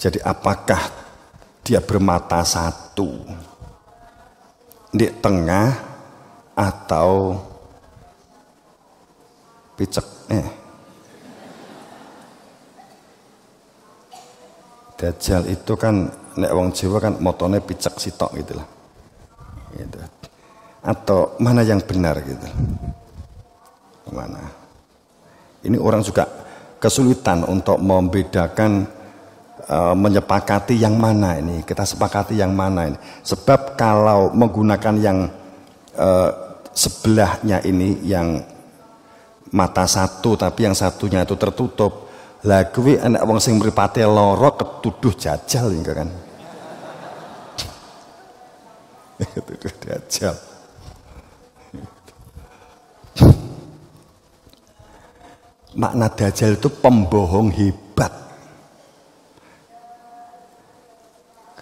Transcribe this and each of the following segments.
Jadi apakah dia bermata satu di tengah atau picek? Dajjal itu kan nek wong Jawa kan motone picek sitok gitu lah. Gitu. Atau mana yang benar gitu? Mana? Ini orang juga kesulitan untuk membedakan, menyepakati yang mana ini. Kita sepakati yang mana ini. Sebab kalau menggunakan yang sebelahnya ini yang mata satu tapi yang satunya itu tertutup, lah kuwi anak wong sing mripate lara ketuduh jajal iki kan. Ketuduh jajal. Makna dajjal itu pembohong hebat.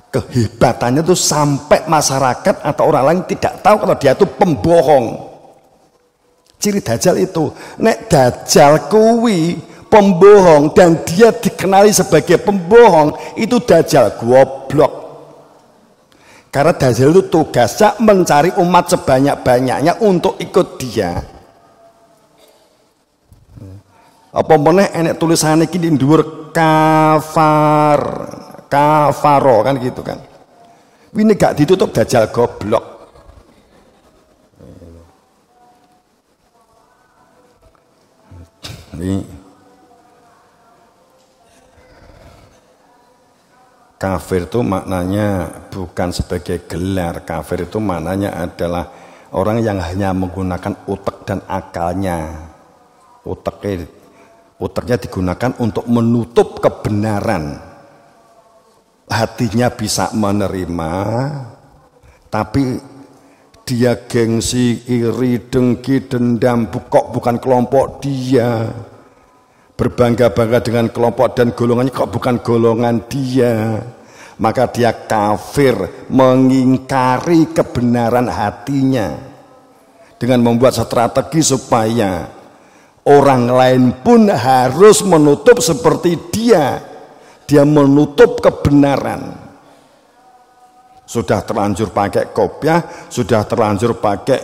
Kehebatannya itu sampai masyarakat atau orang lain tidak tahu kalau dia itu pembohong. Ciri dajjal itu, nek dajjal kuwi pembohong dan dia dikenali sebagai pembohong, itu dajjal goblok. Karena dajjal itu tugasnya mencari umat sebanyak-banyaknya untuk ikut dia. Apa meneh enek tulisannya iki di dhuwur kafaro kan gitu kan. Ini gak ditutup dajjal goblok. Ini kafir itu maknanya bukan sebagai gelar. Kafir itu maknanya adalah orang yang hanya menggunakan utek dan akalnya. Uteknya digunakan untuk menutup kebenaran. Hatinya bisa menerima, tapi dia gengsi, iri, dengki, dendam, bukan kelompok dia. Berbangga-bangga dengan kelompok dan golongannya kok bukan golongan dia. Maka dia kafir, mengingkari kebenaran hatinya dengan membuat strategi supaya orang lain pun harus menutup seperti dia. Dia menutup kebenaran. Sudah terlanjur pakai kopiah, sudah terlanjur pakai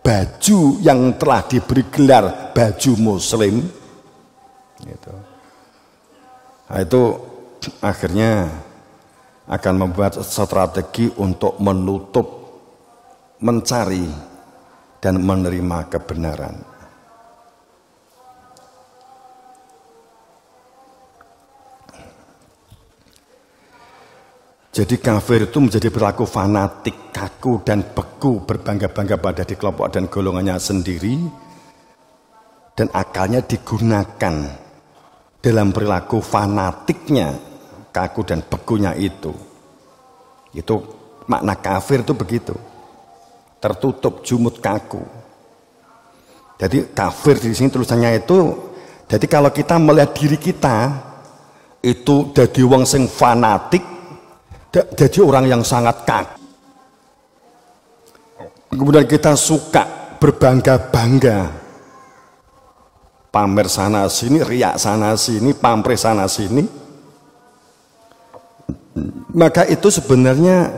baju yang telah diberi gelar baju muslim. Gitu. Nah, itu akhirnya akan membuat strategi untuk menutup, mencari dan menerima kebenaran. Jadi kafir itu menjadi perilaku fanatik, kaku dan beku, berbangga-bangga pada di kelompok dan golongannya sendiri, dan akalnya digunakan dalam perilaku fanatiknya, kaku dan bekunya itu. Itu makna kafir itu begitu, tertutup, jumut, kaku. Jadi kafir di sini tulisannya itu, jadi kalau kita melihat diri kita itu jadi wong sing fanatik, jadi orang yang sangat kaku. Kemudian kita suka berbangga-bangga, pamer sana sini, riak sana sini, pamrih sana sini, maka itu sebenarnya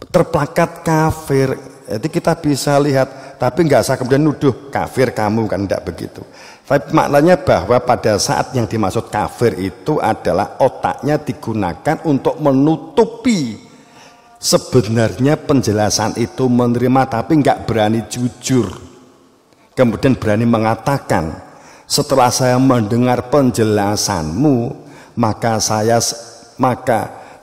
terplakat kafir. Jadi kita bisa lihat, tapi nggak usah kemudian nuduh kafir kamu, kan tidak begitu. Tapi maknanya bahwa pada saat yang dimaksud kafir itu adalah otaknya digunakan untuk menutupi sebenarnya penjelasan itu, menerima tapi nggak berani jujur. Kemudian berani mengatakan, setelah saya mendengar penjelasanmu, maka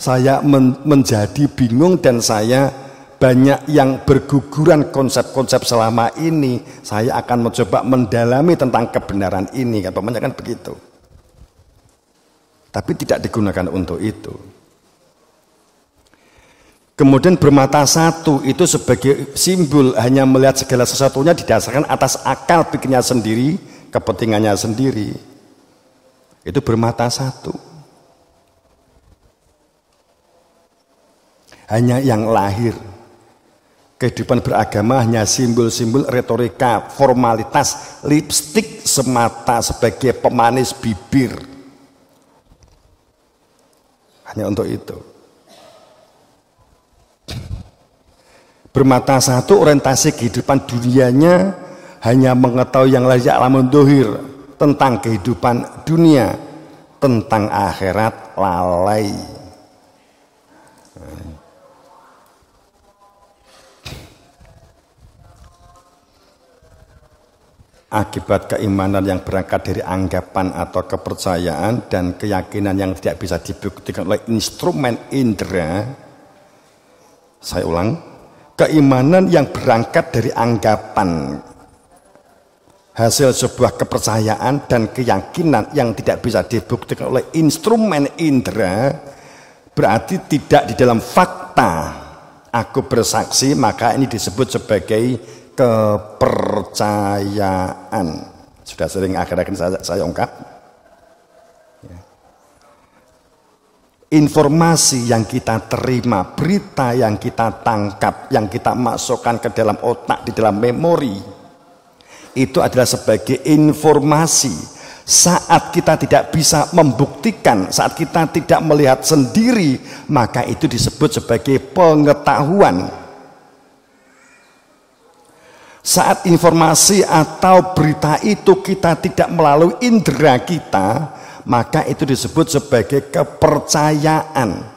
saya menjadi bingung dan saya banyak yang berguguran konsep-konsep selama ini. Saya akan mencoba mendalami tentang kebenaran ini, kan pamannya kan begitu. Tapi tidak digunakan untuk itu. Kemudian bermata satu itu sebagai simbol hanya melihat segala sesuatunya didasarkan atas akal pikirnya sendiri, kepentingannya sendiri. Itu bermata satu. Hanya yang lahir. Kehidupan beragama hanya simbol-simbol, retorika, formalitas, lipstik semata sebagai pemanis bibir. Hanya untuk itu. Bermata satu, orientasi kehidupan dunianya hanya mengetahui yang lain alamun dohir, tentang kehidupan dunia, tentang akhirat lalai. Akibat keimanan yang berangkat dari anggapan atau kepercayaan dan keyakinan yang tidak bisa dibuktikan oleh instrumen indera. Saya ulang, keimanan yang berangkat dari anggapan, hasil sebuah kepercayaan dan keyakinan yang tidak bisa dibuktikan oleh instrumen indera, berarti tidak di dalam fakta aku bersaksi, maka ini disebut sebagai kepercayaan. Sudah sering akhir-akhir saya ungkap. Informasi yang kita terima, berita yang kita tangkap, yang kita masukkan ke dalam otak, di dalam memori, itu adalah sebagai informasi. Saat kita tidak bisa membuktikan, saat kita tidak melihat sendiri, maka itu disebut sebagai pengetahuan. Saat informasi atau berita itu kita tidak melalui indera kita, maka itu disebut sebagai kepercayaan.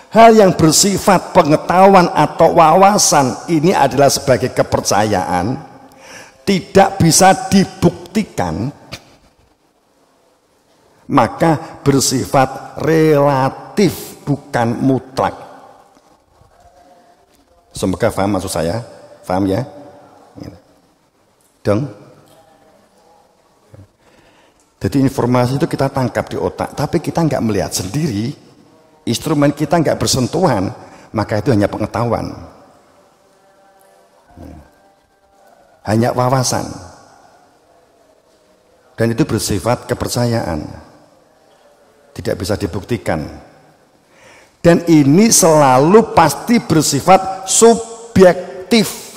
Hal yang bersifat pengetahuan atau wawasan ini adalah sebagai kepercayaan, tidak bisa dibuktikan, maka bersifat relatif, bukan mutlak. Semoga paham maksud saya, paham ya? Dong. Jadi informasi itu kita tangkap di otak, tapi kita nggak melihat sendiri, instrumen kita nggak bersentuhan, maka itu hanya pengetahuan, hanya wawasan, dan itu bersifat kepercayaan, tidak bisa dibuktikan, dan ini selalu pasti bersifat subjektif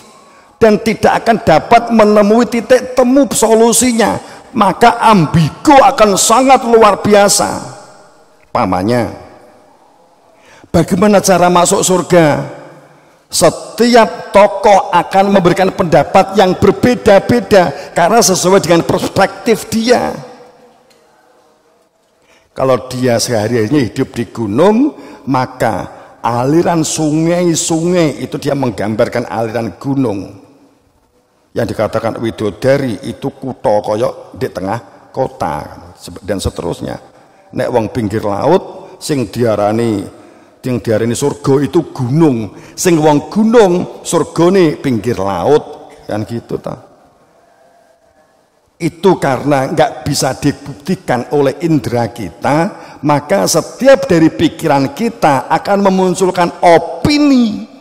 dan tidak akan dapat menemui titik temu solusinya, maka ambigu akan sangat luar biasa. Pamannya, bagaimana cara masuk surga? Setiap tokoh akan memberikan pendapat yang berbeda-beda karena sesuai dengan perspektif dia. Kalau dia sehari-harinya hidup di gunung, maka aliran sungai-sungai itu dia menggambarkan aliran gunung. Yang dikatakan widodari itu kutha koyok di tengah kota dan seterusnya. Nek wong pinggir laut sing diarani surga itu gunung, sing wong gunung surgane pinggir laut, kan gitu ta. Itu karena nggak bisa dibuktikan oleh indera kita, maka setiap dari pikiran kita akan memunculkan opini.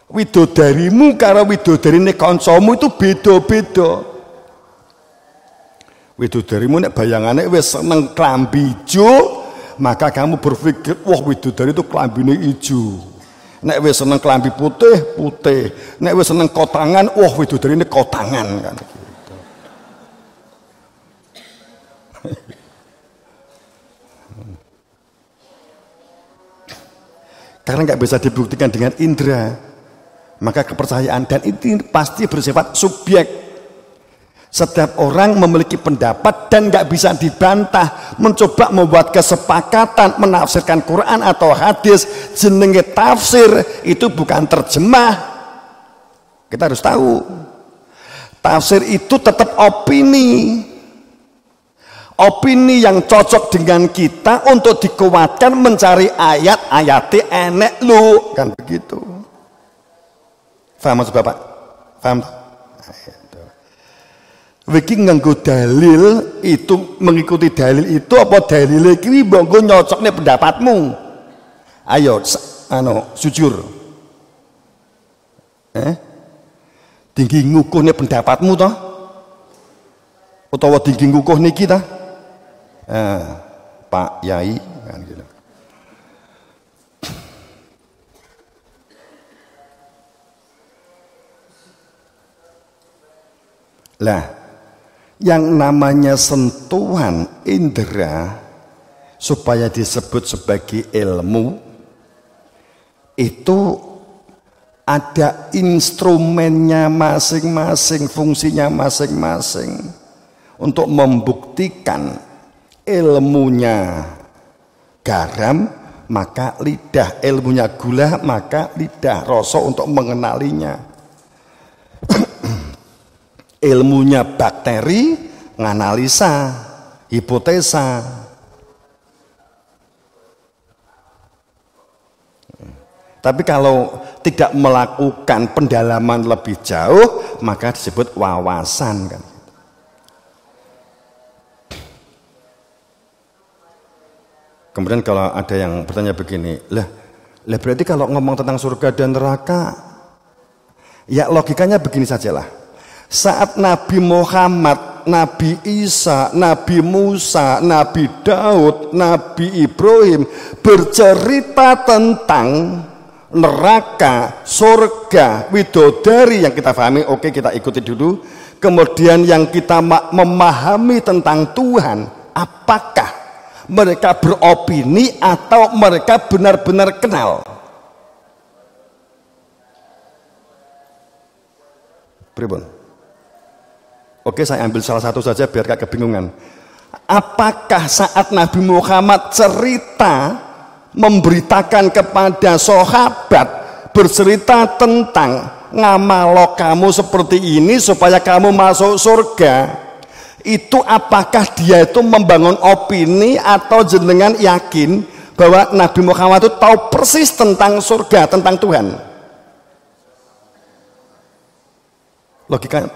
Widodarimu karo widodarine kancamu itu beda-beda. Widodarimu nek bayangane wis seneng klambi ijo, maka kamu berpikir, wah widodari itu klambine ijo. Nek wis seneng klambi putih, putih. Nek wis seneng kotangan, wah widodarine kotangan, kan gitu. Karena nggak bisa dibuktikan dengan indera, maka kepercayaan, dan itu pasti bersifat subjek. Setiap orang memiliki pendapat dan nggak bisa dibantah. Mencoba membuat kesepakatan menafsirkan Quran atau hadis jenenge tafsir, itu bukan terjemah. Kita harus tahu, tafsir itu tetap opini. Opini yang cocok dengan kita untuk dikuatkan mencari ayat-ayatnya enek lu, kan begitu. Paham maksud Bapak? Paham? Wiki nganggo dalil itu, mengikuti dalil itu, apa dalil iki mbok nyocokne pendapatmu? Ayo jujur. Tinggi ngukuhne pendapatmu toh? Utawa tinggi ngukuh niki ta? Pak Yai kan gitu. Lah, yang namanya sentuhan indera supaya disebut sebagai ilmu, itu ada instrumennya masing-masing, fungsinya masing-masing untuk membuktikan ilmunya garam, maka lidah, ilmunya gula, maka lidah, rasa untuk mengenalinya. Ilmunya bakteri, nganalisa, hipotesa. Tapi kalau tidak melakukan pendalaman lebih jauh, maka disebut wawasan kan. Kemudian kalau ada yang bertanya begini, lah berarti kalau ngomong tentang surga dan neraka, ya logikanya begini sajalah. Saat Nabi Muhammad, Nabi Isa, Nabi Musa, Nabi Daud, Nabi Ibrahim bercerita tentang neraka, surga, widodari yang kita pahami, oke kita ikuti dulu. Kemudian yang kita memahami tentang Tuhan, apakah mereka beropini atau mereka benar-benar kenal? Pribun? Oke, saya ambil salah satu saja biar gak kebingungan. Apakah saat Nabi Muhammad cerita memberitakan kepada sahabat, bercerita tentang ngamalo kamu seperti ini supaya kamu masuk surga, itu apakah dia itu membangun opini atau jenengan yakin bahwa Nabi Muhammad itu tahu persis tentang surga, tentang Tuhan?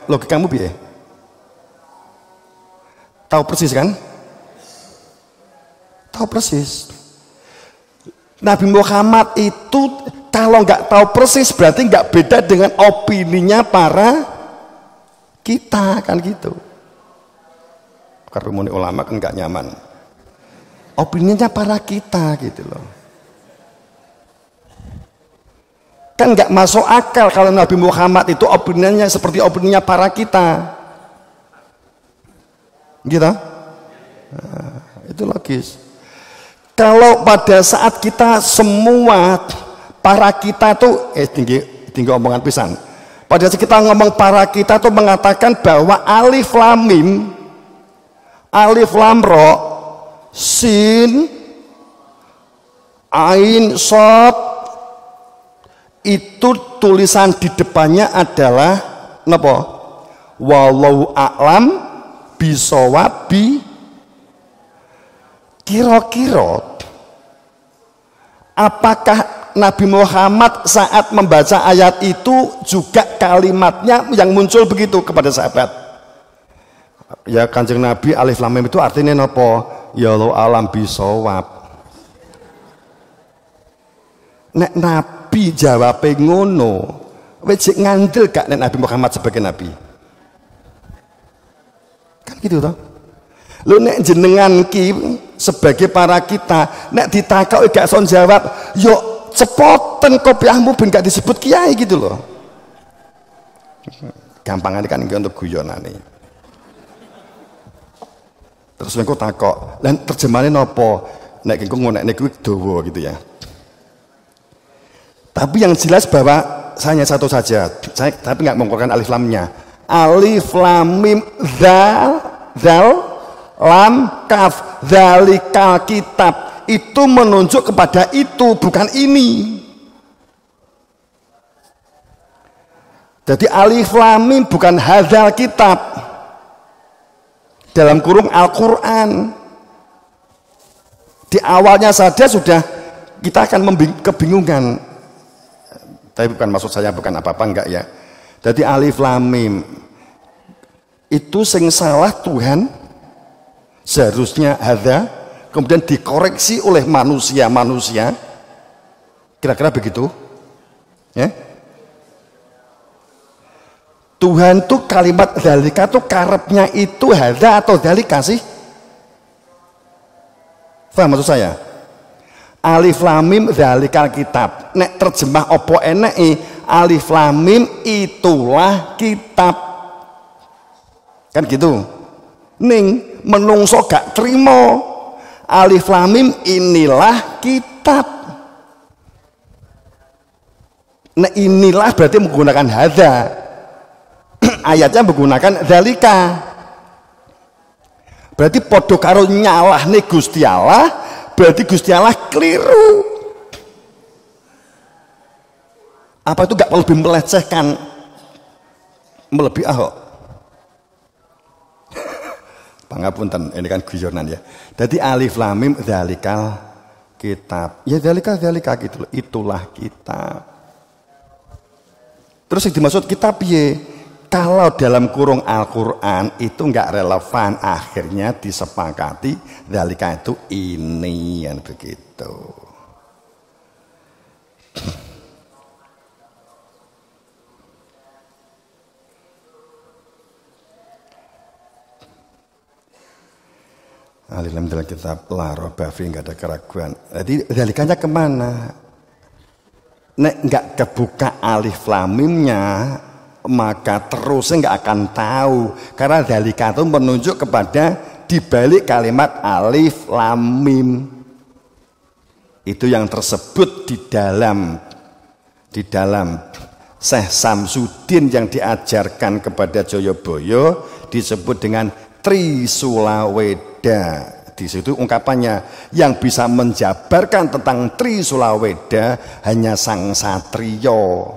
Logikamu piye? Tahu persis kan? Tahu persis. Nabi Muhammad itu kalau nggak tahu persis berarti nggak beda dengan opininya para kita kan gitu. Karena ulama kan nggak nyaman. Opininya para kita gitu loh. Kan nggak masuk akal kalau Nabi Muhammad itu opininya seperti opininya para kita. Gitu? Nah, itu logis. Kalau pada saat kita semua para kita tuh tinggi omongan pisan. Pada saat kita ngomong para kita tuh mengatakan bahwa alif lam mim, alif lam ro, sin, ain, shad, itu tulisan di depannya adalah napa? Wallahu a'lam bisawabi. Kira-kira apakah Nabi Muhammad saat membaca ayat itu juga kalimatnya yang muncul begitu kepada sahabat? Ya Kanjeng Nabi alif lam mim itu artinya apa? Ya Allah alam bisawab. Nek Nabi jawab ngono, wis ngandel gak nek Nabi Muhammad sebagai Nabi? Kan gitu toh? Lu nek jenengan ki sebagai para kita nek ditakoki gak son jawab, yo cepoten kopiahmu ben gak disebut kiai gitu loh. Gampangane kan iki untuk guyonane. Terus engko takok, lan terjemahane napa? Nek engko ngono nek niku dawa gitu ya. Tapi yang jelas bahwa hanya satu saja. Saya tapi nggak menggunakan alif lamnya. Alif lam mim zal lam kaf dzalikal kitab, itu menunjuk kepada itu, bukan ini. Jadi alif lam mim bukan hadzal kitab dalam kurung Al-Qur'an. Di awalnya saja sudah kita akan kebingungan. Tapi bukan maksud saya bukan apa-apa enggak ya. Jadi alif lam mim itu sing salah Tuhan, seharusnya hadza, kemudian dikoreksi oleh manusia. Kira-kira begitu ya. Tuhan tuh kalimat dzalika tuh karepnya itu hadza atau dzalika sih? Paham maksud saya? Alif lam mim dzalikal kitab. Nek terjemah opo eneke alif lam mim itulah kitab. Kan gitu. Ning menungso gak trimo. Alif Lam Mim inilah kitab. Nah inilah berarti menggunakan hadza. Ayatnya menggunakan dzalika. Berarti podo karo nyalahne Gusti Allah, berarti Gusti Allah keliru. Apa itu gak lebih melecehkan, melebihi Ahok? Pangapunten, ini kan guyonan ya. Jadi alif lam mim dzalikal kitab. Ya dzalika gitu, itulah kitab. Terus yang dimaksud kitab ya, kalau dalam kurung Al-Qur'an itu enggak relevan, akhirnya disepakati dzalika itu ini yang begitu. Alilam dalam kitab la roba fi, nggak ada keraguan. Jadi dalikanya kemana? Nek nggak kebuka alif lam mimnya, maka terusnya nggak akan tahu. Karena dalika itu menunjuk kepada dibalik kalimat alif lam mim. Itu yang tersebut di dalam Syekh Samsudin yang diajarkan kepada Joyoboyo disebut dengan Trisulaweda. Di situ ungkapannya yang bisa menjabarkan tentang Trisulaweda hanya sang satrio.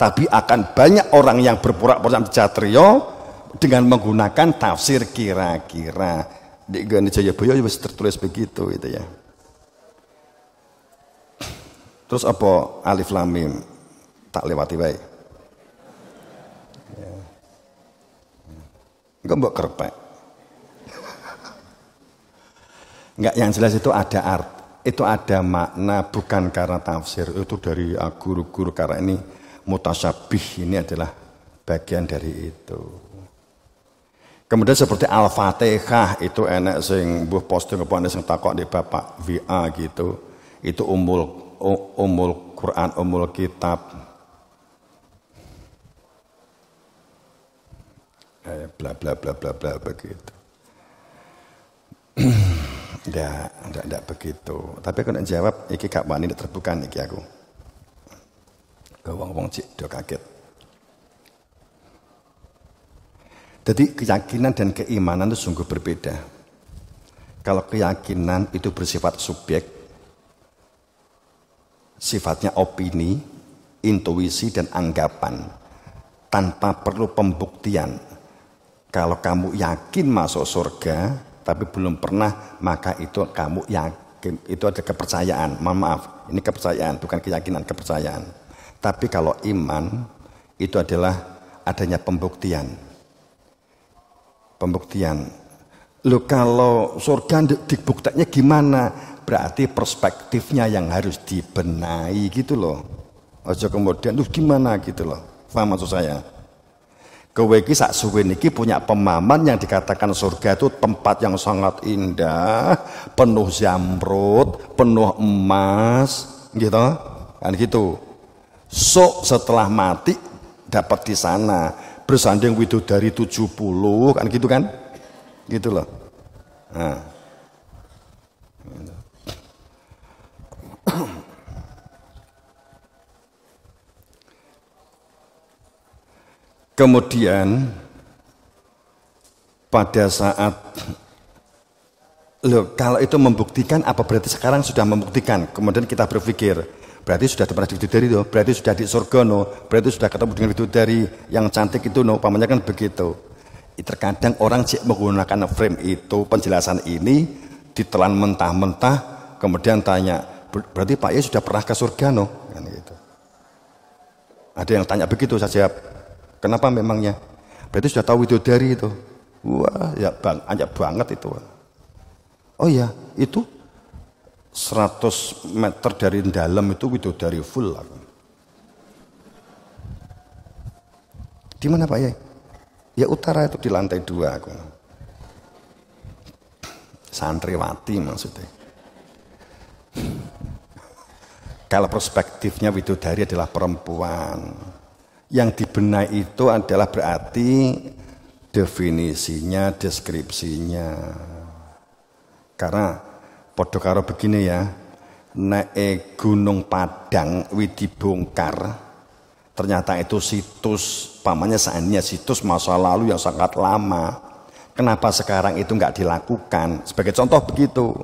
Tapi akan banyak orang yang berpura-pura satrio dengan menggunakan tafsir kira-kira. Di Gani Joyoboyo masih tertulis begitu itu ya. Terus apa alif lam mim? Tak lewati baik. Enggak mbok kerpek. Enggak, yang jelas itu ada itu ada makna, bukan karena tafsir. Itu dari guru-guru, karena ini mutasyabih, ini adalah bagian dari itu. Kemudian seperti Al-Fatihah itu enak sing mbuh posting apa sing takok di Bapak VA gitu. Itu umul Quran, umul kitab. Bla bla bla bla bla begitu. Enggak begitu. Tapi aku nak jawab, iki gak wani terbuka iki aku. Ke wong-wong cik do kaget. Jadi keyakinan dan keimanan itu sungguh berbeda. Kalau keyakinan itu bersifat subjek, sifatnya opini, intuisi dan anggapan, tanpa perlu pembuktian. Kalau kamu yakin masuk surga, tapi belum pernah, maka itu kamu yakin, itu ada kepercayaan. Maaf, ini kepercayaan, bukan keyakinan, kepercayaan. Tapi kalau iman, itu adalah adanya pembuktian. Pembuktian. Loh, kalau surga dibuktinya gimana? Berarti perspektifnya yang harus dibenahi gitu loh. Ojo kemudian, gimana gitu loh. Paham maksud saya? Kowe iki sak suwe niki punya pemahaman yang dikatakan surga itu tempat yang sangat indah, penuh zamrud, penuh emas, gitu. Kan gitu. So setelah mati dapat di sana bersanding widodari 70, kan gitu kan? Gitu loh. Nah. Kemudian pada saat kalau itu membuktikan, apa berarti sekarang sudah membuktikan? Kemudian kita berpikir, berarti sudah pernah bidadari tuh, berarti sudah di surga no, berarti sudah ketemu dengan bidadari yang cantik itu no, pamannya kan begitu. Terkadang orang menggunakan frame itu, penjelasan ini ditelan mentah-mentah, kemudian tanya, berarti Pak Ye sudah pernah ke surga no? Kan gitu. Ada yang tanya begitu, saya jawab, kenapa memangnya? Berarti sudah tahu widodari itu. Wah, ya banyak banget itu. Oh ya, itu 100 meter dari dalam itu widodari full. Di mana Pak Yai? Ya utara itu di lantai 2 aku. Santriwati maksudnya. Kalau perspektifnya widodari adalah perempuan, yang dibenahi itu adalah berarti definisinya, deskripsinya. Karena Padha karo begini ya. Nek Gunung Padang dibongkar, ternyata itu situs, pamannya seandainya situs masa lalu yang sangat lama. Kenapa sekarang itu nggak dilakukan? Sebagai contoh begitu.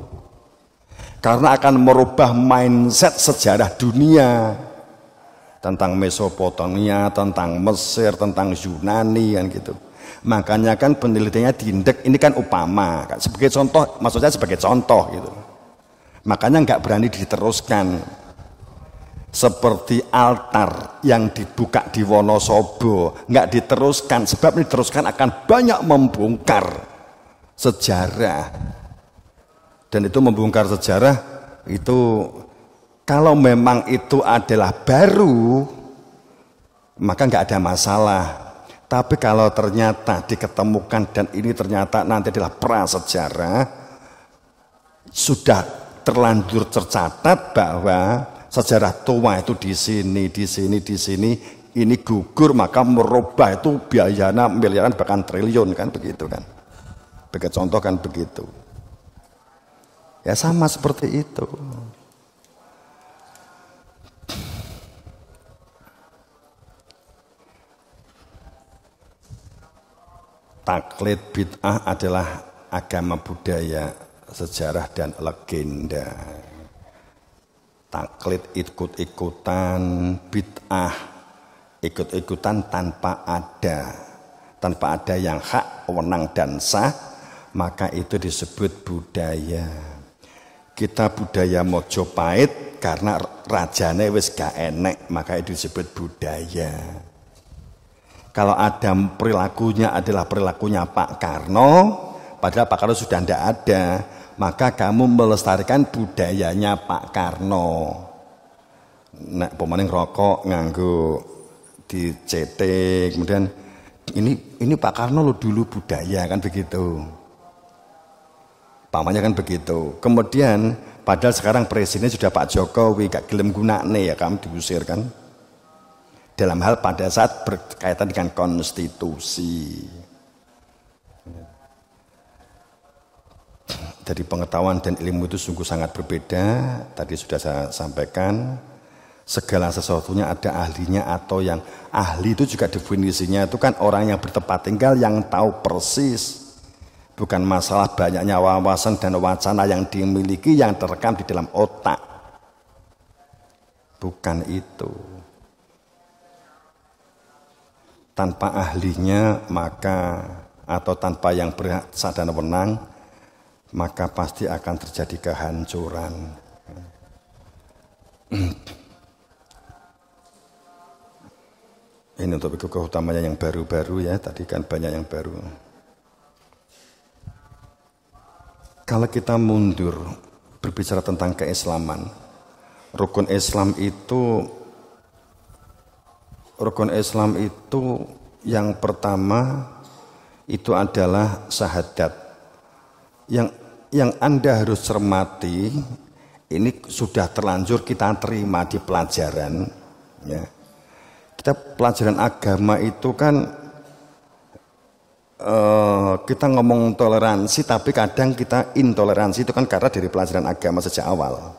Karena akan merubah mindset sejarah dunia tentang Mesopotamia, tentang Mesir, tentang Yunani kan gitu. Makanya kan penelitiannya diindek, ini kan upama, sebagai contoh, maksudnya sebagai contoh gitu. Makanya nggak berani diteruskan. Seperti altar yang dibuka di Wonosobo nggak diteruskan, sebab diteruskan akan banyak membongkar sejarah. Dan itu membongkar sejarah itu kalau memang itu adalah baru, maka nggak ada masalah. Tapi kalau ternyata diketemukan dan ini ternyata nanti adalah prasejarah, sudah terlanjur tercatat bahwa sejarah tua itu di sini, ini gugur, maka merubah itu biayanya miliaran bahkan triliun kan begitu kan. Sebagai contoh kan begitu. Ya sama seperti itu. Taklid bid'ah adalah agama budaya, sejarah dan legenda. Taklid ikut-ikutan, bid'ah ikut-ikutan tanpa ada yang hak, wewenang dan sah, maka itu disebut budaya. Kita budaya Mojopahit karena rajane wis gak enek, maka itu disebut budaya. Kalau ada perilakunya adalah perilakunya Pak Karno, padahal Pak Karno sudah tidak ada, maka kamu melestarikan budayanya Pak Karno. Nek pemaning rokok nganggo dicetek, kemudian ini Pak Karno lo dulu budaya kan begitu. Pamannya kan begitu. Kemudian padahal sekarang presiden sudah Pak Jokowi, gak gelem gunakne ya kamu diusir kan. Dalam hal pada saat berkaitan dengan konstitusi. Jadi pengetahuan dan ilmu itu sungguh sangat berbeda. Tadi sudah saya sampaikan. Segala sesuatunya ada ahlinya atau yang ahli itu juga definisinya itu kan orang yang bertempat tinggal yang tahu persis. Bukan masalah banyaknya wawasan dan wacana yang dimiliki yang terekam di dalam otak. Bukan itu. Tanpa ahlinya maka atau tanpa yang berhak dan wewenang maka pasti akan terjadi kehancuran. Ini untuk buku utamanya yang baru-baru ya, tadi kan banyak yang baru. Kalau kita mundur berbicara tentang keislaman, rukun Islam itu yang pertama itu adalah syahadat. Yang Anda harus cermati, ini sudah terlanjur kita terima di pelajaran ya. Kita pelajaran agama itu kan kita ngomong toleransi tapi kadang kita intoleransi, itu kan karena dari pelajaran agama sejak awal.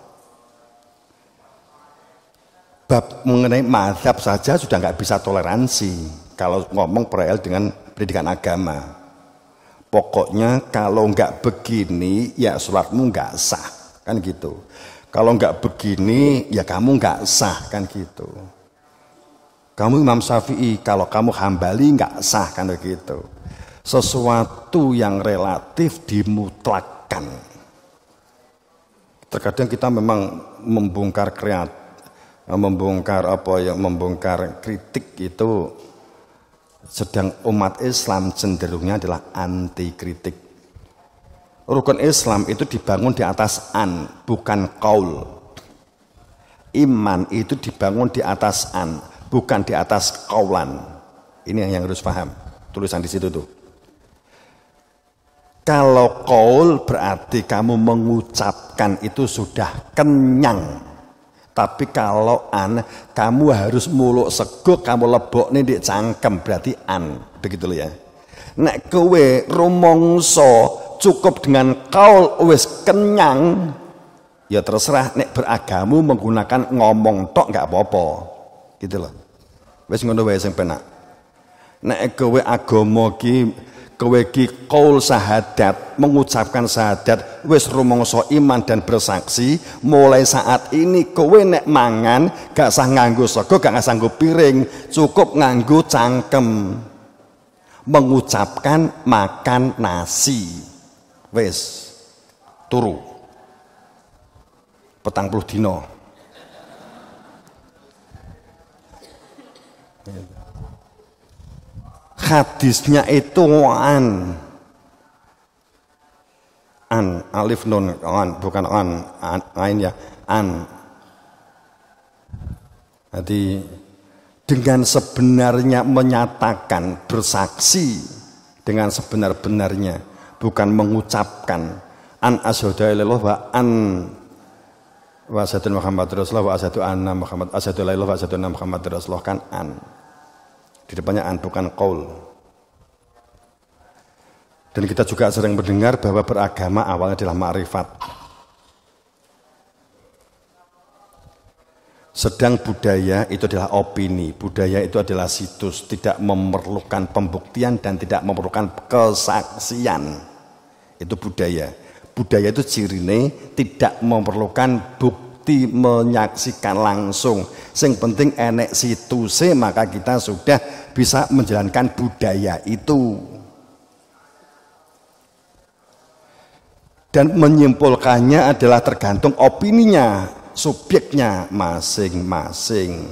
Bab mengenai mazhab saja sudah nggak bisa toleransi kalau ngomong perihal dengan pendidikan agama. Pokoknya kalau nggak begini ya sholatmu nggak sah kan gitu. Kalau nggak begini ya kamu nggak sah kan gitu. Kamu Imam Syafi'i, kalau kamu Hambali nggak sah kan begitu. Sesuatu yang relatif dimutlakkan. Terkadang kita memang membongkar kritik itu, sedang umat Islam cenderungnya adalah anti kritik. Rukun Islam itu dibangun di atas bukan qaul. Iman itu dibangun di atas bukan di atas qaulan. Ini yang harus paham. Tulisan di situ tuh. Kalau qaul berarti kamu mengucapkan itu sudah kenyang. Tapi kalau kamu harus muluk seguk, kamu lebok nih di cangkem, berarti begitu loh ya. Nek kowe rumangsa cukup dengan kaul wis kenyang, ya terserah nek beragamu menggunakan ngomong tok nggak apa-apa. Gitu loh. Wis ngono wae sing penak. Nek kowe agama ki kowe ki qaul syahadat, mengucapkan syahadat, wis rumangsa iman dan bersaksi, mulai saat ini kowe nek mangan gak usah nganggo sego, gak usah nganggo piring, cukup nganggo cangkem. Mengucapkan makan nasi. Wis turu. 40 dina. Hadisnya itu an alif nun an, bukan ain ya, an. Jadi dengan sebenarnya menyatakan, bersaksi dengan sebenar-benarnya, bukan mengucapkan an asyhadu illallah wa an wa asyhadu Muhammad Rasulullah wa asyhadu anna Muhammad asyhadu la ilaha wa asyhadu anna Muhammad Rasulullah, kan an. Di depannya an, bukan qaul. Dan kita juga sering mendengar bahwa beragama awalnya adalah ma'rifat. Sedang budaya itu adalah opini, budaya itu adalah situs, tidak memerlukan pembuktian dan tidak memerlukan kesaksian. Itu budaya. Budaya itu cirine tidak memerlukan bukti menyaksikan langsung. Yang penting enek situse, maka kita sudah bisa menjalankan budaya itu. Dan menyimpulkannya adalah tergantung opininya, subjeknya masing-masing.